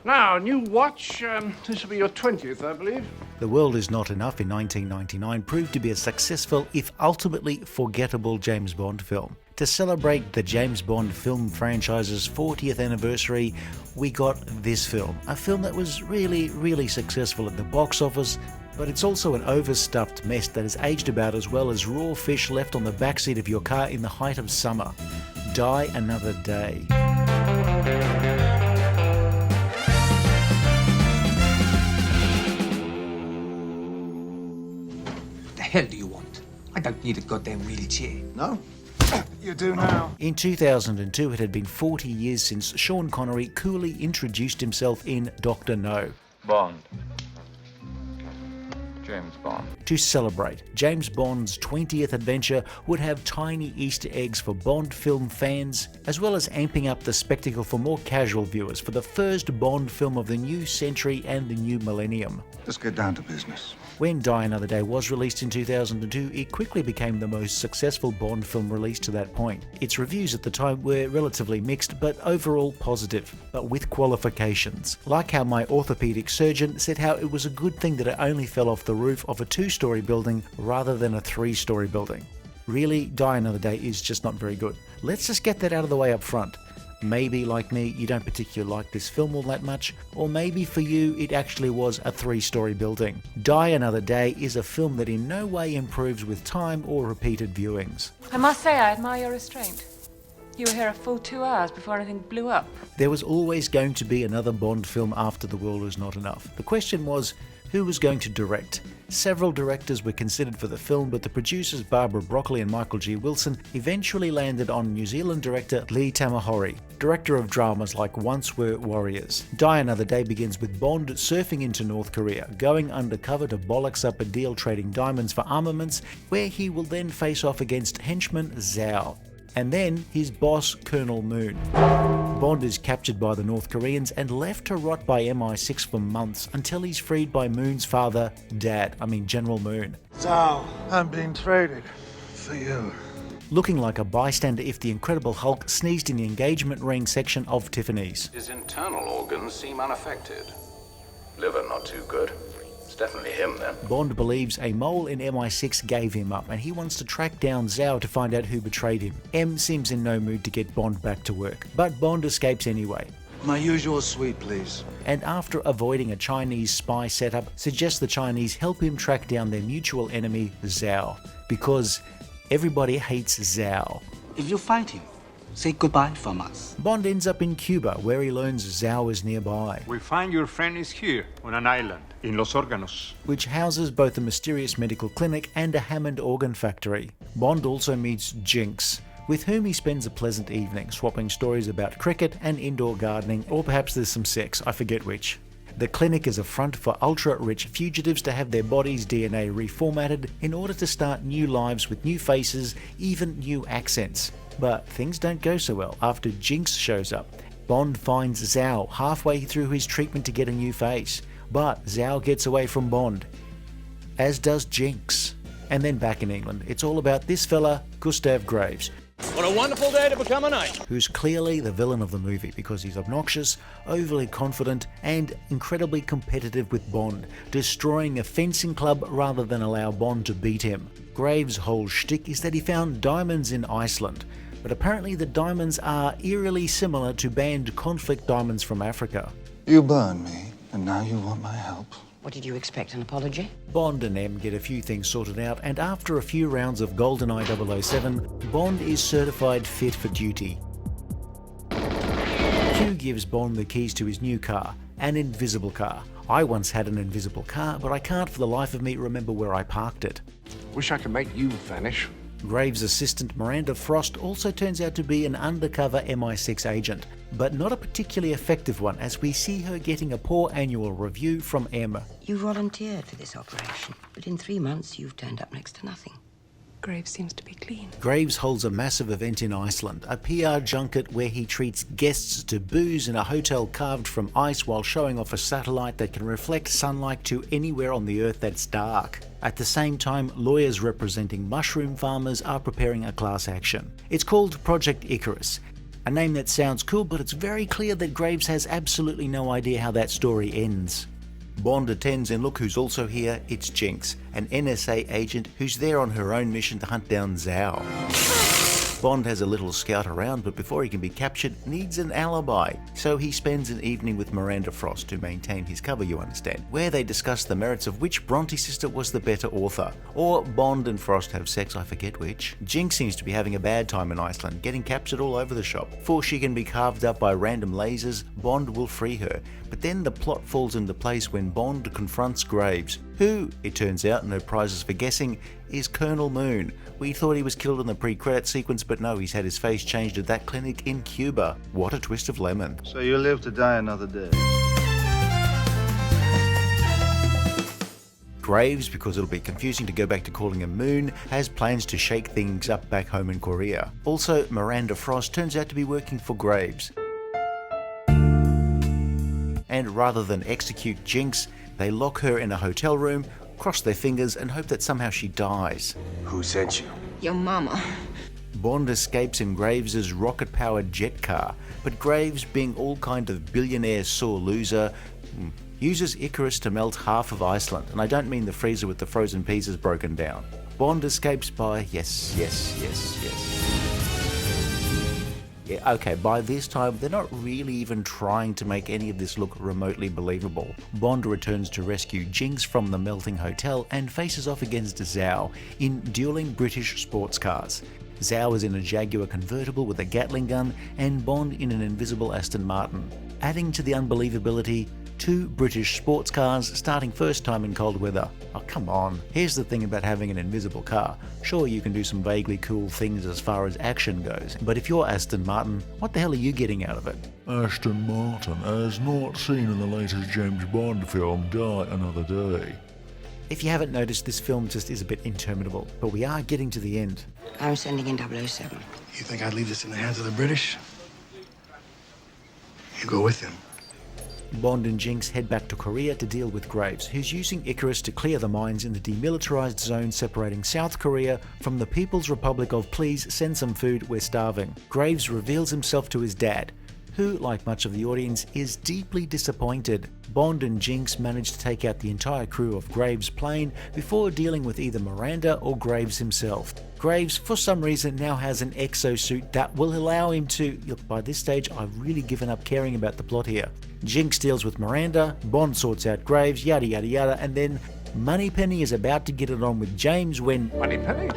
Now, new watch. This will be your 20th, I believe. The World Is Not Enough in 1999 proved to be a successful, if ultimately forgettable, James Bond film. To celebrate the James Bond film franchise's 40th anniversary, we got this film. A film that was really successful at the box office, but it's also an overstuffed mess that has aged about as well as raw fish left on the backseat of your car in the height of summer. Die Another Day. The hell do you want? I don't need a goddamn wheelchair. No? You do now. In 2002, it had been 40 years since Sean Connery coolly introduced himself in Dr. No. Bond. James Bond. To celebrate, James Bond's 20th adventure would have tiny Easter eggs for Bond film fans, as well as amping up the spectacle for more casual viewers for the first Bond film of the new century and the new millennium. Let's get down to business. When Die Another Day was released in 2002, it quickly became the most successful Bond film released to that point. Its reviews at the time were relatively mixed, but overall positive, but with qualifications. Like how my orthopedic surgeon said how it was a good thing that it only fell off the roof of a 2-story building rather than a 3-story building. Really, Die Another Day is just not very good. Let's just get that out of the way up front. Maybe, like me, you don't particularly like this film all that much, or maybe for you it actually was a 3-story building. Die Another Day is a film that in no way improves with time or repeated viewings. I must say I admire your restraint. You were here a full 2 hours before anything blew up. There was always going to be another Bond film after The World Is Not Enough. The question was, who was going to direct? Several directors were considered for the film, but the producers Barbara Broccoli and Michael G. Wilson eventually landed on New Zealand director Lee Tamahori, director of dramas like Once Were Warriors. Die Another Day begins with Bond surfing into North Korea, going undercover to bollocks up a deal trading diamonds for armaments, where he will then face off against henchman Zhao, and then his boss Colonel Moon. Bond is captured by the North Koreans and left to rot by MI6 for months until he's freed by Moon's father, General Moon. So, I'm being traded for you. Looking like a bystander if the Incredible Hulk sneezed in the engagement ring section of Tiffany's. His internal organs seem unaffected. Liver not too good. It's definitely him then. Bond believes a mole in MI6 gave him up and he wants to track down Zhao to find out who betrayed him. M seems in no mood to get Bond back to work, but Bond escapes anyway. My usual suite, please. And after avoiding a Chinese spy setup, suggests the Chinese help him track down their mutual enemy, Zhao, because everybody hates Zhao. If you find him, say goodbye from us. Bond ends up in Cuba, where he learns Zhao is nearby. We find your friend is here, on an island, in Los Órganos, which houses both a mysterious medical clinic and a Hammond organ factory. Bond also meets Jinx, with whom he spends a pleasant evening, swapping stories about cricket and indoor gardening, or perhaps there's some sex, I forget which. The clinic is a front for ultra-rich fugitives to have their bodies' DNA reformatted in order to start new lives with new faces, even new accents. But things don't go so well after Jinx shows up. Bond finds Zhao halfway through his treatment to get a new face, but Zhao gets away from Bond, as does Jinx. And then back in England, it's all about this fella, Gustav Graves. What a wonderful day to become a knight. Who's clearly the villain of the movie because he's obnoxious, overly confident, and incredibly competitive with Bond, destroying a fencing club rather than allow Bond to beat him. Graves' whole shtick is that he found diamonds in Iceland, but apparently the diamonds are eerily similar to banned conflict diamonds from Africa. You burned me, and now you want my help. What did you expect, an apology? Bond and M get a few things sorted out, and after a few rounds of GoldenEye 007, Bond is certified fit for duty. Q gives Bond the keys to his new car, an invisible car. I once had an invisible car, but I can't for the life of me remember where I parked it. Wish I could make you vanish. Graves' assistant Miranda Frost also turns out to be an undercover MI6 agent, but not a particularly effective one, as we see her getting a poor annual review from M. You volunteered for this operation, but in 3 months you've turned up next to nothing. Graves seems to be clean. Graves holds a massive event in Iceland, a PR junket where he treats guests to booze in a hotel carved from ice while showing off a satellite that can reflect sunlight to anywhere on the earth that's dark. At the same time, lawyers representing mushroom farmers are preparing a class action. It's called Project Icarus. A name that sounds cool, but it's very clear that Graves has absolutely no idea how that story ends. Bond attends, and look who's also here, it's Jinx, an NSA agent who's there on her own mission to hunt down Zhao. Bond has a little scout around, but before he can be captured, needs an alibi. So he spends an evening with Miranda Frost to maintain his cover, you understand, where they discuss the merits of which Bronte sister was the better author. Or Bond and Frost have sex, I forget which. Jinx seems to be having a bad time in Iceland, getting captured all over the shop. Before she can be carved up by random lasers, Bond will free her. But then the plot falls into place when Bond confronts Graves, who, it turns out, no prizes for guessing, is Colonel Moon. We thought he was killed in the pre-credit sequence, but no, he's had his face changed at that clinic in Cuba. What a twist of lemon. So you live to die another day. Graves, because it'll be confusing to go back to calling him Moon, has plans to shake things up back home in Korea. Also, Miranda Frost turns out to be working for Graves. And rather than execute Jinx, they lock her in a hotel room, cross their fingers, and hope that somehow she dies. Who sent you? Your mama. Bond escapes in Graves' rocket-powered jet car, but Graves, being all kind of billionaire sore loser, uses Icarus to melt half of Iceland, and I don't mean the freezer with the frozen pieces broken down. Bond escapes by yes. Yeah, okay, by this time, they're not really even trying to make any of this look remotely believable. Bond returns to rescue Jinx from the melting hotel and faces off against Zhao in dueling British sports cars. Zhao is in a Jaguar convertible with a Gatling gun, and Bond in an invisible Aston Martin. Adding to the unbelievability, 2 British sports cars starting first time in cold weather. Oh, come on. Here's the thing about having an invisible car. Sure, you can do some vaguely cool things as far as action goes, but if you're Aston Martin, what the hell are you getting out of it? Aston Martin, as not seen in the latest James Bond film, Die Another Day. If you haven't noticed, this film just is a bit interminable, but we are getting to the end. I'm sending in 007. You think I'd leave this in the hands of the British? You go with him. Bond and Jinx head back to Korea to deal with Graves, who's using Icarus to clear the mines in the demilitarized zone separating South Korea from the People's Republic of Please Send Some Food, We're Starving. Graves reveals himself to his dad, who, like much of the audience, is deeply disappointed. Bond and Jinx manage to take out the entire crew of Graves' plane before dealing with either Miranda or Graves himself. Graves, for some reason, now has an exosuit that will allow him to... Look, by this stage, I've really given up caring about the plot here. Jinx deals with Miranda, Bond sorts out Graves, yada yada yada, and then Moneypenny is about to get it on with James when... Moneypenny?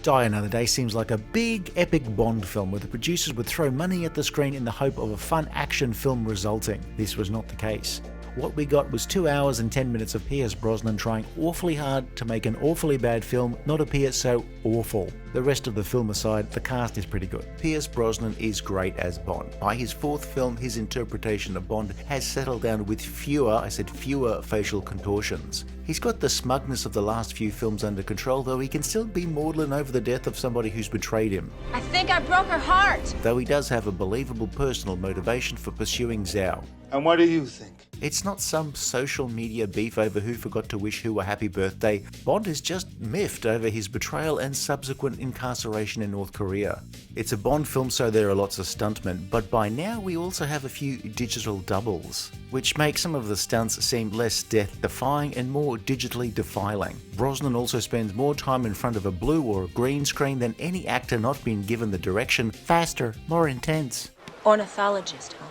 Die Another Day seems like a big, epic Bond film where the producers would throw money at the screen in the hope of a fun action film resulting. This was not the case. What we got was 2 hours and 10 minutes of Pierce Brosnan trying awfully hard to make an awfully bad film not appear so awful. The rest of the film aside, the cast is pretty good. Pierce Brosnan is great as Bond. By his 4th film, his interpretation of Bond has settled down with fewer facial contortions. He's got the smugness of the last few films under control, though he can still be maudlin over the death of somebody who's betrayed him. I think I broke her heart. Though he does have a believable personal motivation for pursuing Zhao. And what do you think? It's not some social media beef over who forgot to wish who a happy birthday. Bond is just miffed over his betrayal and subsequent incarceration in North Korea. It's a Bond film, so there are lots of stuntmen, but by now we also have a few digital doubles, which make some of the stunts seem less death-defying and more digitally defiling. Brosnan also spends more time in front of a blue or a green screen than any actor not being given the direction, faster, more intense. Ornithologist, huh?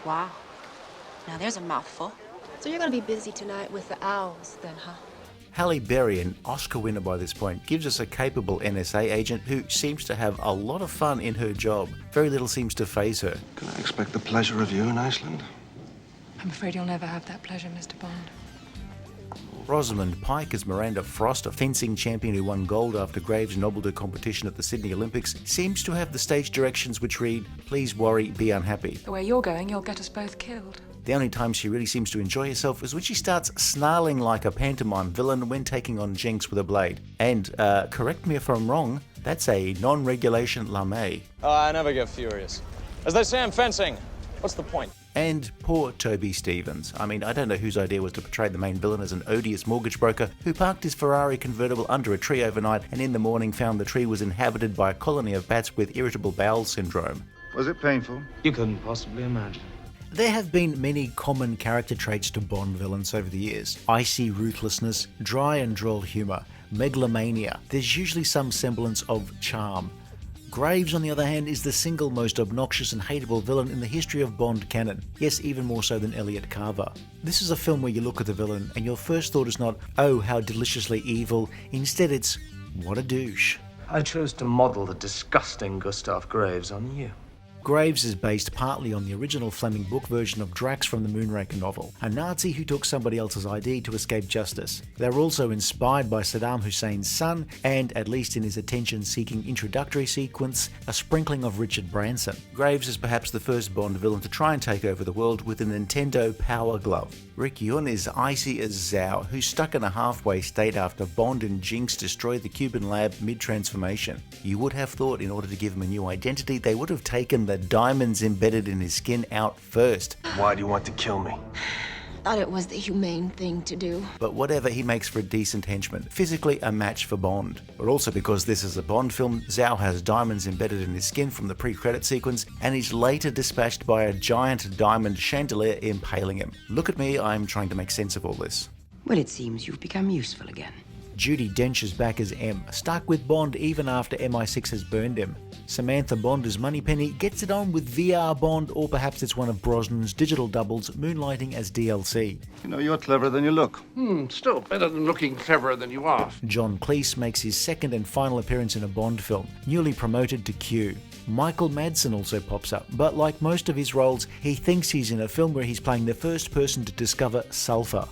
Wow. Now there's a mouthful. So you're going to be busy tonight with the owls then, huh? Halle Berry, an Oscar winner by this point, gives us a capable NSA agent who seems to have a lot of fun in her job. Very little seems to faze her. Can I expect the pleasure of you in Iceland? I'm afraid you'll never have that pleasure, Mr. Bond. Rosamund Pike as Miranda Frost, a fencing champion who won gold after Graves nobbled her competition at the Sydney Olympics, seems to have the stage directions which read, "Please worry, be unhappy." The way you're going, you'll get us both killed. The only time she really seems to enjoy herself is when she starts snarling like a pantomime villain when taking on Jinx with a blade. And, correct me if I'm wrong, that's a non-regulation lame. I never get furious. As they say in fencing, what's the point? And poor Toby Stephens. I mean, I don't know whose idea was to portray the main villain as an odious mortgage broker who parked his Ferrari convertible under a tree overnight and in the morning found the tree was inhabited by a colony of bats with irritable bowel syndrome. Was it painful? You couldn't possibly imagine. There have been many common character traits to Bond villains over the years. Icy ruthlessness, dry and droll humour, megalomania. There's usually some semblance of charm. Graves, on the other hand, is the single most obnoxious and hateable villain in the history of Bond canon. Yes, even more so than Elliot Carver. This is a film where you look at the villain and your first thought is not, oh, how deliciously evil. Instead it's, what a douche. I chose to model the disgusting Gustav Graves on you. Graves is based partly on the original Fleming book version of Drax from the Moonraker novel, a Nazi who took somebody else's ID to escape justice. They were also inspired by Saddam Hussein's son, and, at least in his attention-seeking introductory sequence, a sprinkling of Richard Branson. Graves is perhaps the first Bond villain to try and take over the world with a Nintendo Power Glove. Rick Yune is icy as Zhao, who's stuck in a halfway state after Bond and Jinx destroyed the Cuban lab mid-transformation. You would have thought in order to give him a new identity, they would have taken the diamonds embedded in his skin out first. Why do you want to kill me? Thought it was the humane thing to do. But whatever, he makes for a decent henchman, physically a match for Bond. But also because this is a Bond film, Zhao has diamonds embedded in his skin from the pre-credit sequence, and he's later dispatched by a giant diamond chandelier impaling him. Look at me, I'm trying to make sense of all this. Well, it seems you've become useful again. Judi Dench is back as M, stuck with Bond even after MI6 has burned him. Samantha Bond as Moneypenny gets it on with VR Bond, or perhaps it's one of Brosnan's digital doubles moonlighting as DLC. You know, you're cleverer than you look. Still better than looking cleverer than you are. John Cleese makes his second and final appearance in a Bond film, newly promoted to Q. Michael Madsen also pops up, but like most of his roles, he thinks he's in a film where he's playing the first person to discover sulfur.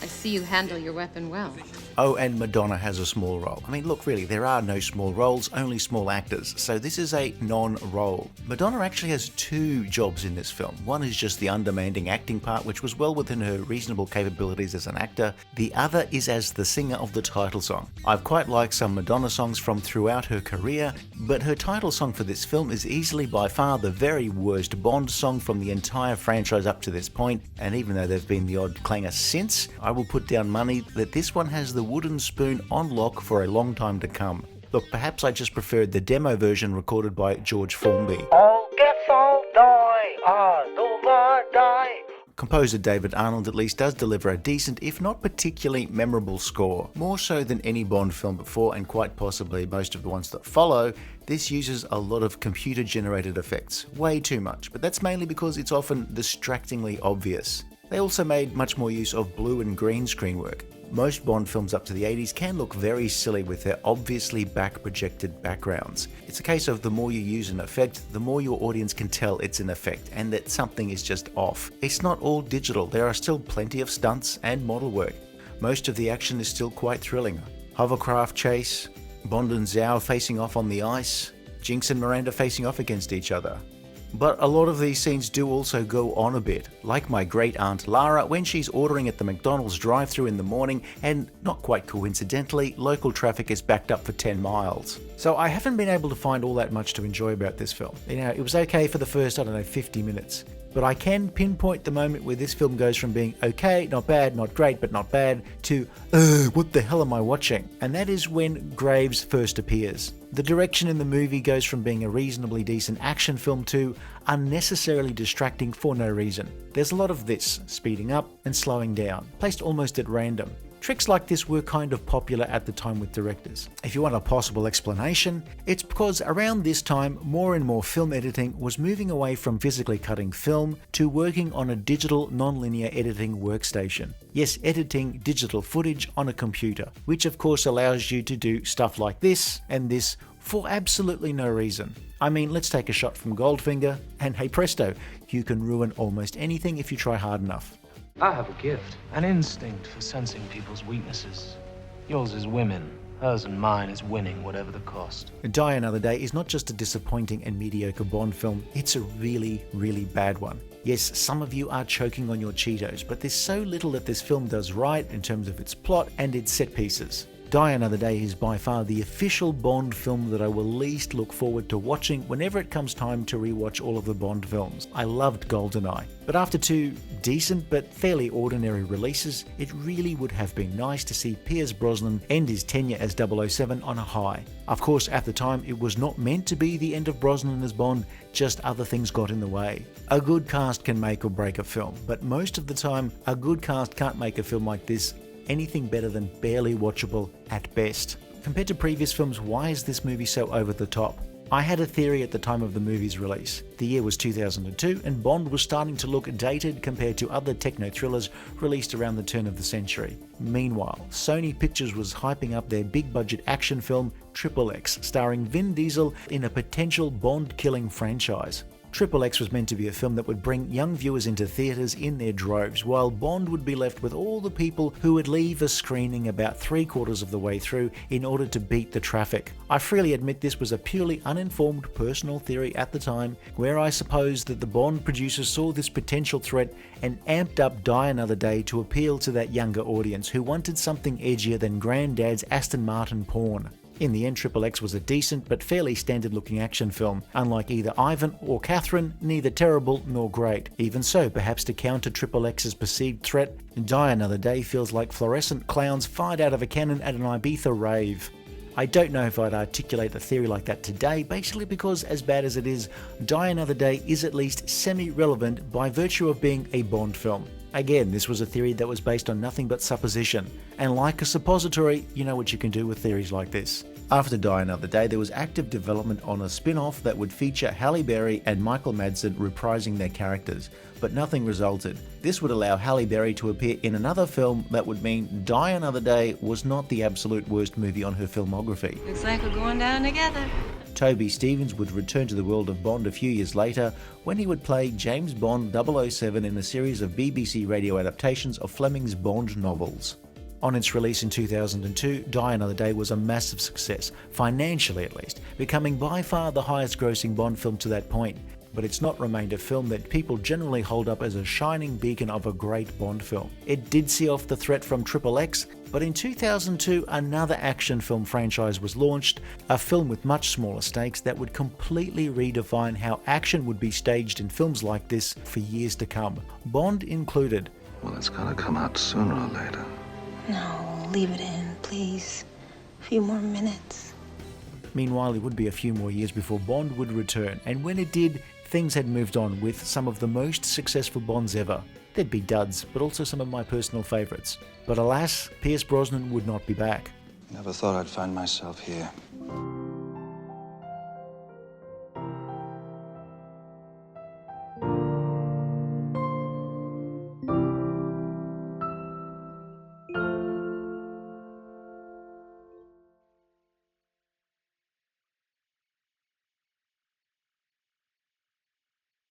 I see you handle your weapon well. Oh, and Madonna has a small role. I mean, look, really, there are no small roles, only small actors, so this is a non-role. Madonna actually has two jobs in this film. One is just the undemanding acting part, which was well within her reasonable capabilities as an actor. The other is as the singer of the title song. I've quite liked some Madonna songs from throughout her career, but her title song for this film is easily by far the very worst Bond song from the entire franchise up to this point, and even though there've been the odd clanger since, I will put down money that this one has the wooden spoon on lock for a long time to come. Look, perhaps I just preferred the demo version recorded by George Formby. Composer David Arnold at least does deliver a decent, if not particularly memorable score. More so than any Bond film before, and quite possibly most of the ones that follow, this uses a lot of computer-generated effects. Way too much, but that's mainly because it's often distractingly obvious. They also made much more use of blue and green screen work. Most Bond films up to the 80s can look very silly with their obviously back-projected backgrounds. It's a case of the more you use an effect, the more your audience can tell it's an effect and that something is just off. It's not all digital, there are still plenty of stunts and model work. Most of the action is still quite thrilling. Hovercraft chase, Bond and Zhao facing off on the ice, Jinx and Miranda facing off against each other. But a lot of these scenes do also go on a bit, like my great aunt Lara when she's ordering at the McDonald's drive-thru in the morning and, not quite coincidentally, local traffic is backed up for 10 miles. So I haven't been able to find all that much to enjoy about this film. You know, it was okay for the first, 50 minutes. But I can pinpoint the moment where this film goes from being okay, not bad, not great, but not bad, to, what the hell am I watching? And that is when Graves first appears. The direction in the movie goes from being a reasonably decent action film to unnecessarily distracting for no reason. There's a lot of this, speeding up and slowing down, placed almost at random. Tricks like this were kind of popular at the time with directors. If you want a possible explanation, it's because around this time, more and more film editing was moving away from physically cutting film to working on a digital non-linear editing workstation. Yes, editing digital footage on a computer, which of course allows you to do stuff like this and this for absolutely no reason. I mean, let's take a shot from Goldfinger, and hey presto, you can ruin almost anything if you try hard enough. I have a gift, an instinct for sensing people's weaknesses. Yours is women, hers and mine is winning whatever the cost. Die Another Day is not just a disappointing and mediocre Bond film, it's a really, really bad one. Yes, some of you are choking on your Cheetos, but there's so little that this film does right in terms of its plot and its set pieces. Die Another Day is by far the official Bond film that I will least look forward to watching whenever it comes time to rewatch all of the Bond films. I loved GoldenEye, but after two decent but fairly ordinary releases, it really would have been nice to see Pierce Brosnan end his tenure as 007 on a high. Of course, at the time, it was not meant to be the end of Brosnan as Bond, just other things got in the way. A good cast can make or break a film, but most of the time, a good cast can't make a film like this anything better than barely watchable at best. Compared to previous films, why is this movie so over the top? I had a theory at the time of the movie's release. The year was 2002 and Bond was starting to look dated compared to other techno thrillers released around the turn of the century. Meanwhile, Sony Pictures was hyping up their big budget action film XXX, starring Vin Diesel in a potential Bond-killing franchise. XXX was meant to be a film that would bring young viewers into theatres in their droves, while Bond would be left with all the people who would leave a screening about 3/4 of the way through in order to beat the traffic. I freely admit this was a purely uninformed personal theory at the time, where I suppose that the Bond producers saw this potential threat and amped up Die Another Day to appeal to that younger audience who wanted something edgier than Granddad's Aston Martin porn. In the end, XXX was a decent but fairly standard-looking action film. Unlike either Ivan or Catherine, neither terrible nor great. Even so, perhaps to counter XXX's perceived threat, Die Another Day feels like fluorescent clowns fired out of a cannon at an Ibiza rave. I don't know if I'd articulate a theory like that today, basically because, as bad as it is, Die Another Day is at least semi-relevant by virtue of being a Bond film. Again, this was a theory that was based on nothing but supposition, and like a suppository, you know what you can do with theories like this. After Die Another Day, there was active development on a spin-off that would feature Halle Berry and Michael Madsen reprising their characters, but nothing resulted. This would allow Halle Berry to appear in another film that would mean Die Another Day was not the absolute worst movie on her filmography. Looks like we're going down together. Toby Stephens would return to the world of Bond a few years later when he would play James Bond 007 in a series of BBC radio adaptations of Fleming's Bond novels. On its release in 2002, Die Another Day was a massive success, financially at least, becoming by far the highest grossing Bond film to that point. But it's not remained a film that people generally hold up as a shining beacon of a great Bond film. It did see off the threat from XXX, but in 2002 another action film franchise was launched, a film with much smaller stakes that would completely redefine how action would be staged in films like this for years to come, Bond included. Well, it's gotta come out sooner or later. No, leave it in, please. A few more minutes. Meanwhile, it would be a few more years before Bond would return, and when it did, things had moved on with some of the most successful Bonds ever. There'd be duds, but also some of my personal favourites. But alas, Pierce Brosnan would not be back. Never thought I'd find myself here.